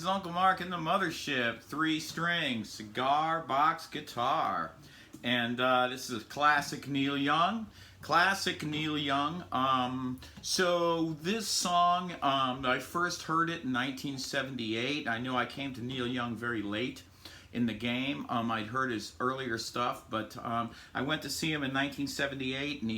is Uncle Mark in the mothership. 3-string cigar box guitar. And this is classic Neil Young. Classic Neil Young. So this song, I first heard it in 1978. I know I came to Neil Young very late in the game. I'd heard his earlier stuff, but I went to see him in 1978, and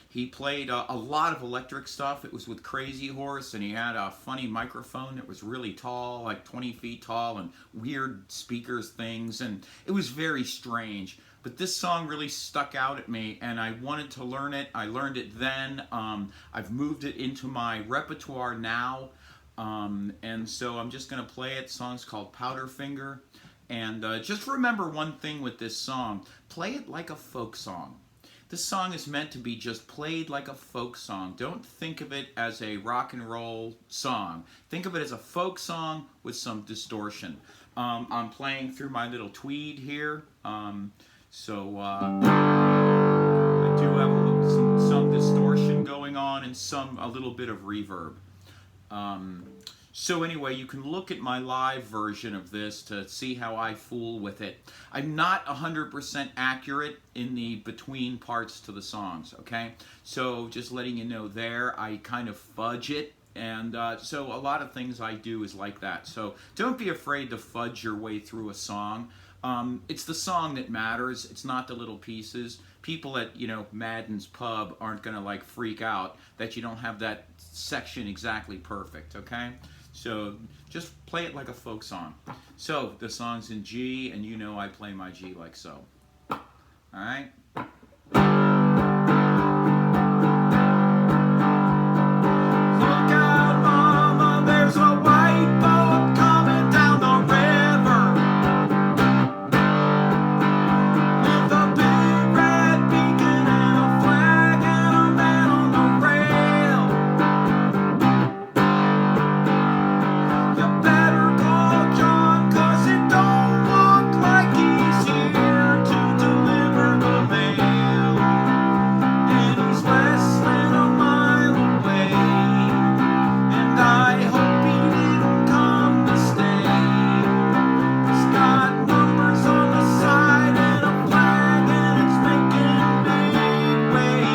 he played a lot of electric stuff. It was with Crazy Horse, and he had a funny microphone that was really tall, like 20 feet tall, and weird speakers things, and it was very strange. But this song really stuck out at me, and I wanted to learn it. I learned it then. I've moved it into my repertoire now, and so I'm just going to play it. The song's called Powderfinger. And just remember one thing with this song. Play it like a folk song. This song is meant to be just played like a folk song. Don't think of it as a rock and roll song. Think of it as a folk song with some distortion. I'm playing through my little tweed here. So I do have some distortion going on and a little bit of reverb. So anyway, you can look at my live version of this to see how I fool with it. I'm not 100% accurate in the between parts to the songs, okay? So just letting you know there, I kind of fudge it. And so a lot of things I do is like that. So don't be afraid to fudge your way through a song. It's the song that matters. It's not the little pieces. People at, Madden's Pub aren't going to like freak out that you don't have that section exactly perfect, okay? So just play it like a folk song. So the song's in G, and I play my G like so. All right? Look out, mama, there's a white boat coming down the river with a big red beacon and a flag and a man on the rail. You better call John, 'cause it don't look like he's here to deliver the mail. And he's less than a mile away, and I hope he didn't come to stay. He's got numbers on the side and a flag, and it's making big waves.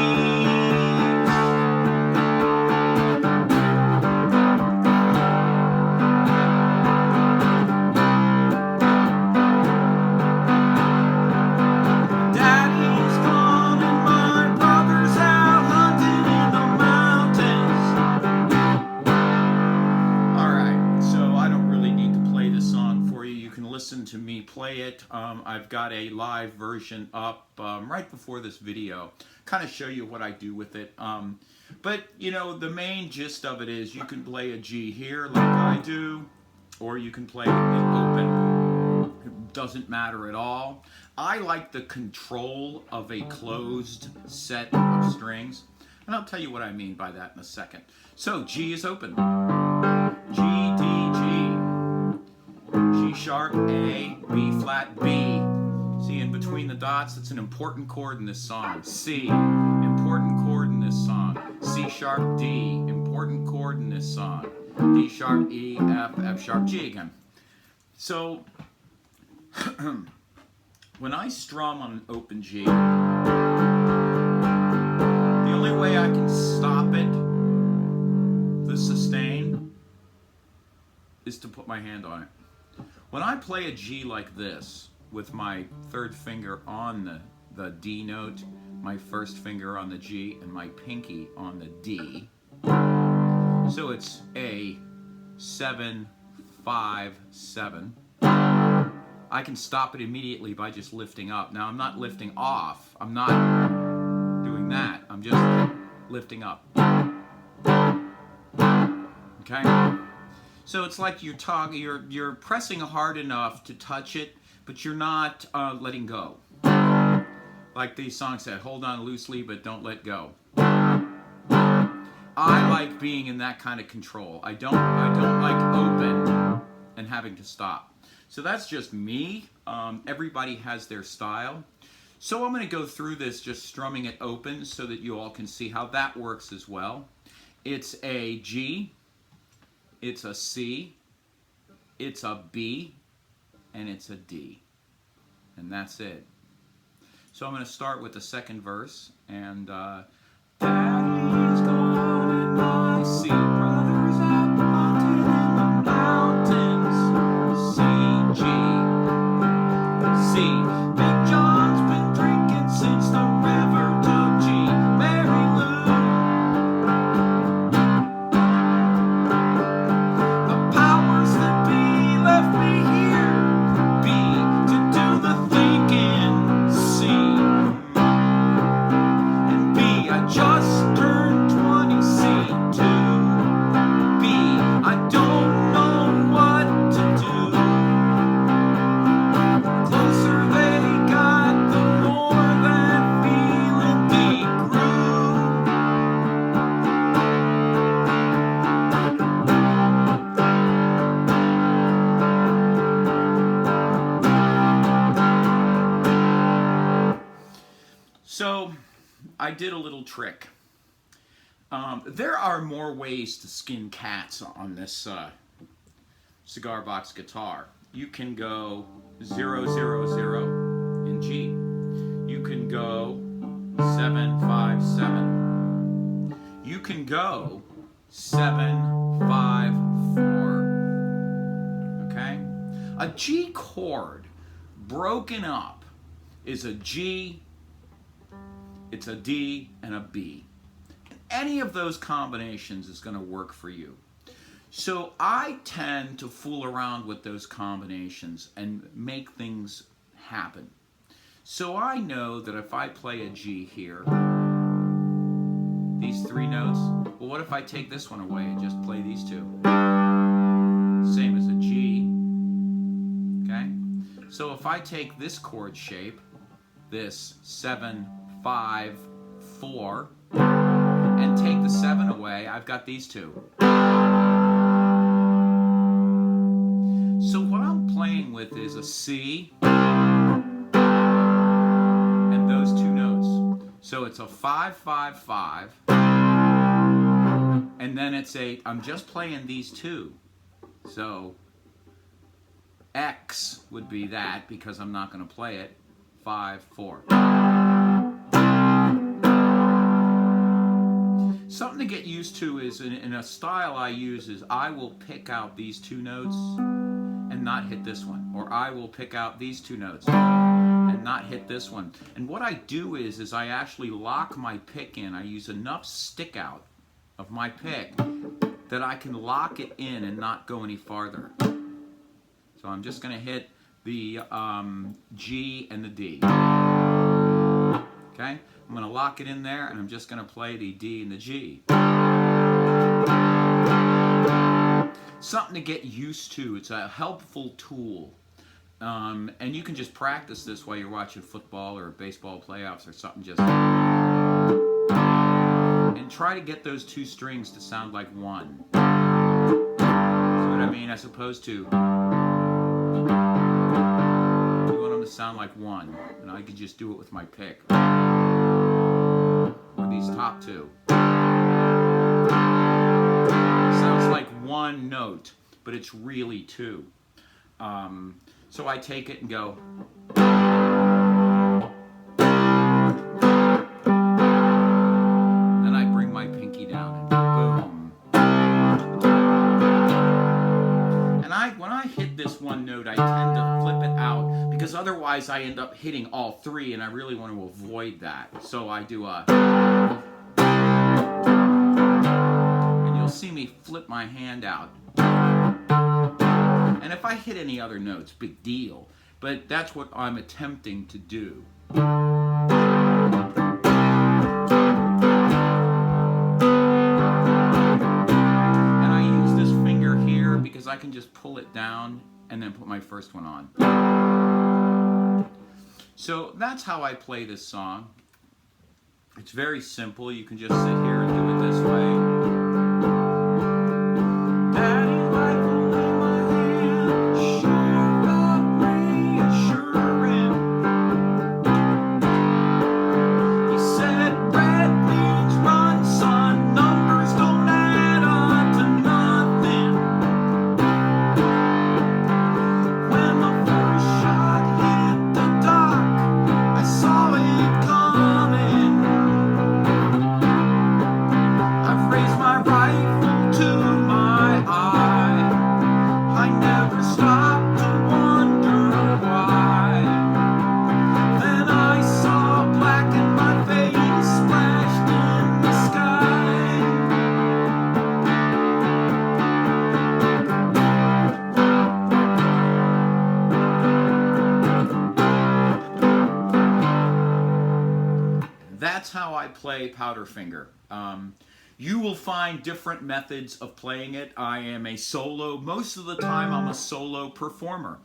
Daddy's gone and my brother's out hunting in the mountains. Alright, so I don't really need to play this song for you. You can listen to me play it. I've got a live version up right before this video. Kind of show you what I do with it. But, the main gist of it is you can play a G here like I do, or you can play it open. It doesn't matter at all. I like the control of a closed set of strings, and I'll tell you what I mean by that in a second. So G is open. G, D, G sharp, A, B flat, B. See, in between the dots, that's an important chord in this song. C, important chord in this song. C sharp, D, important chord in this song. D sharp, E, F, F sharp, G again. So when I strum on an open G, the only way I can stop it, the sustain, is to put my hand on it. When I play a G like this, with my third finger on the D note, my first finger on the G, and my pinky on the D, so it's A, 7, 5, 7. I can stop it immediately by just lifting up. Now, I'm not lifting off. I'm not doing that. I'm just lifting up. Okay? So it's like you're pressing hard enough to touch it, but you're not letting go. Like the song said, hold on loosely, but don't let go. I like being in that kind of control. I don't like open and having to stop. So that's just me. Everybody has their style. So I'm going to go through this just strumming it open so that you all can see how that works as well. It's a G, it's a C, it's a B and it's a D. And that's it. So I'm going to start with the second verse. And Daddy's gone and I see brothers out hunting in the mountains. C, G, C. Big John's been drinking since the river took G. Mary Lou. The powers that be left me here. B, to do the thinking. C. And B, I just turned 20. C, 2. B, I don't know what to do. The closer they got, the more that feeling D grew. So I did a little trick. There are more ways to skin cats on this cigar box guitar. You can go 0, 0, 0 in G. You can go 7, 5, 7. You can go 7, 5, 4. Okay? A G chord broken up is a G, it's a D, and a B. Any of those combinations is going to work for you. So I tend to fool around with those combinations and make things happen. So I know that if I play a G here, these 3 notes, well, what if I take this one away and just play these 2? Same as a G, okay? So if I take this chord shape, this 7, 5, 4, and take the 7 away, I've got these 2. So what I'm playing with is a C and those 2 notes. So it's a 5, 5, 5, and then it's a, I'm just playing these 2. So X would be that, because I'm not going to play it, 5, 4. Something to get used to is, in a style I use, is I will pick out these 2 notes and not hit this one. Or I will pick out these 2 notes and not hit this one. And what I do is I actually lock my pick in. I use enough stick out of my pick that I can lock it in and not go any farther. So I'm just going to hit the G and the D. Okay? I'm going to lock it in there, and I'm just going to play the D and the G. Something to get used to. It's a helpful tool. And you can just practice this while you're watching football or baseball playoffs or something. Just and try to get those 2 strings to sound like one. See what I mean? As opposed to, you want them to sound like one. And I could just do it with my pick. Or these top 2. Sounds like one note, but it's really 2. So I take it and go. Then I bring my pinky down and boom. And when I hit this one note, I tend to flip it out, because otherwise I end up hitting all 3, and I really want to avoid that. So I do a, and you'll see me flip my hand out. And if I hit any other notes, big deal. But that's what I'm attempting to do. And I use this finger here because I can just pull it down and then put my first one on. So that's how I play this song. It's very simple. You can just sit here and do it this way. how I play Powderfinger. You will find different methods of playing it. I am a solo, most of the time I'm a solo performer.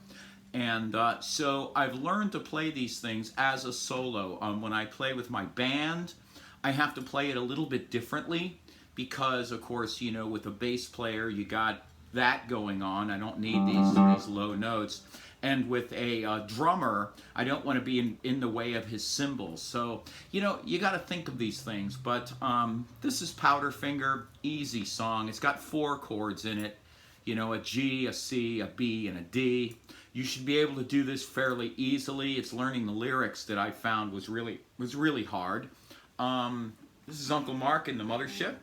And so I've learned to play these things as a solo. When I play with my band, I have to play it a little bit differently because, of course, you know, with a bass player, you got that going on. I don't need these low notes. And with a drummer, I don't want to be in the way of his cymbals. So, you know, you got to think of these things. But this is Powderfinger, easy song. It's got 4 chords in it. You know, a G, a C, a B, and a D. You should be able to do this fairly easily. It's learning the lyrics that I found was really hard. This is Uncle Mark in the Mothership.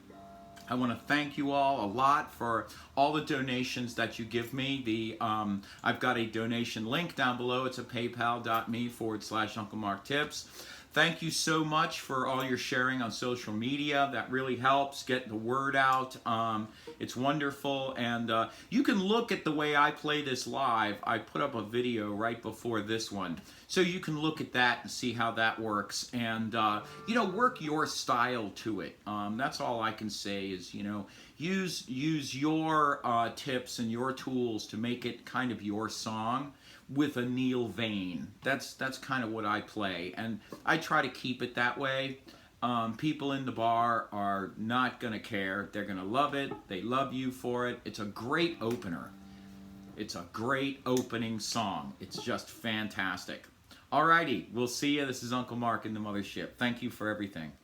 I want to thank you all a lot for all the donations that you give me. I've got a donation link down below. It's at paypal.me/Uncle Mark Tips. Thank you so much for all your sharing on social media. That really helps get the word out. It's wonderful. And you can look at the way I play this live. I put up a video right before this one. So you can look at that and see how that works. And, you know, work your style to it. That's all I can say is, you know, use your tips and your tools to make it kind of your song with a Neil vein. That's kind of what I play, and I try to keep it that way. People in the bar are not gonna care. They're gonna love it. They love you for it. It's a great opener. It's a great opening song. It's just fantastic. Alrighty, we'll see you. This is Uncle Mark in the Mothership. Thank you for everything.